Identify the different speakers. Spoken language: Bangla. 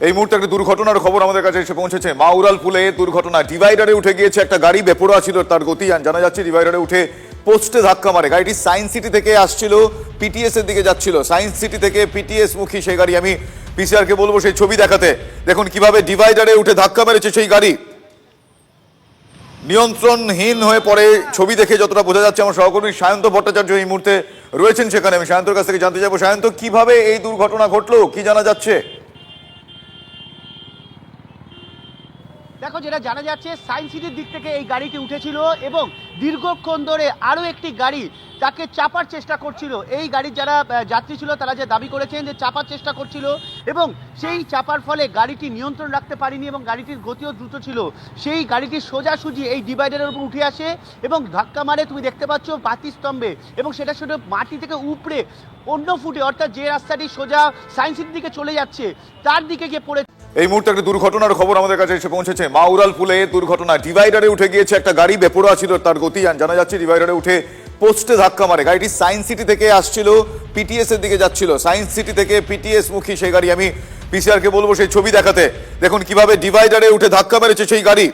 Speaker 1: এই মুহূর্তে একটা দুর্ঘটনার খবর আমাদের কাছে এসে পৌঁছেছে। মাউরাল পুলে দুর্ঘটনা, ডিভাইডারে উঠে গিয়েছে একটা গাড়ি, বেপরোয়া ছিল তার গতি। জানা যাচ্ছে ডিভাইডারে উঠে পোস্টে ধাক্কা মারে। গাড়িটি সায়েন্স সিটি থেকে আসছিল, পিটিএস এর দিকে যাচ্ছিল। সায়েন্স সিটি থেকে পিটিএস মুখী সেই গাড়ি। আমি পিসিআর কে বলবো সেই ছবি দেখাতে। দেখুন কিভাবে ডিভাইডারে উঠে ধাক্কা মেরেছে সেই গাড়ি, নিয়ন্ত্রণহীন হয়ে পড়ে। ছবি দেখে যতটা বোঝা যাচ্ছে, আমার সহকর্মী সায়ন্ত ভট্টাচার্য এই মুহূর্তে রয়েছেন সেখানে। আমি সায়ন্তর কাছ থেকে জানতে চাইবো, সায়ন্ত কিভাবে এই দুর্ঘটনা ঘটলো, কি জানা যাচ্ছে?
Speaker 2: দেখো, যেটা জানা যাচ্ছে সায়েন্স সিটির দিক থেকে এই গাড়িটি উঠেছিল এবং দীর্ঘক্ষণ ধরে আরও একটি গাড়ি তাকে চাপার চেষ্টা করছিল। এই গাড়ির যারা যাত্রী ছিল তারা যে দাবি করেছেন যে চাপার চেষ্টা করছিল এবং সেই চাপার ফলে গাড়িটি নিয়ন্ত্রণ রাখতে পারেনি এবং গাড়িটির গতিও দ্রুত ছিল। সেই গাড়িটি সোজাসুজি এই ডিভাইডারের উপর উঠে আসে এবং ধাক্কা মারে, তুমি দেখতে পাচ্ছ, বাতিস্তম্ভে, এবং সেটা শুধু মাটি থেকে উপড়ে অন্য ফুটে, অর্থাৎ যে রাস্তাটি সোজা সায়েন্স সিটির দিকে চলে যাচ্ছে তার দিকে গিয়ে পড়ে।
Speaker 1: এই মুহূর্তে একটা দুর্ঘটনার খবর আমাদের কাছে এসে পৌঁছেছে। মাউরাল পুলে দুর্ঘটনা, ডিভাইডারে উঠে গিয়েছে একটা গাড়ি, বেপরোয়া ছিল তার গতি। জানা যাচ্ছে ডিভাইডারে উঠে পোস্টে ধাক্কা মারে। গাড়িটি সায়েন্স সিটি থেকে আসছিল, পিটিএস এর দিকে যাচ্ছিল। সায়েন্স সিটি থেকে পিটিএস মুখী সেই গাড়ি। আমি পিসিআর কে বলবো সেই ছবি দেখাতে। দেখুন কিভাবে ডিভাইডারে উঠে ধাক্কা মেরেছে সেই গাড়ি,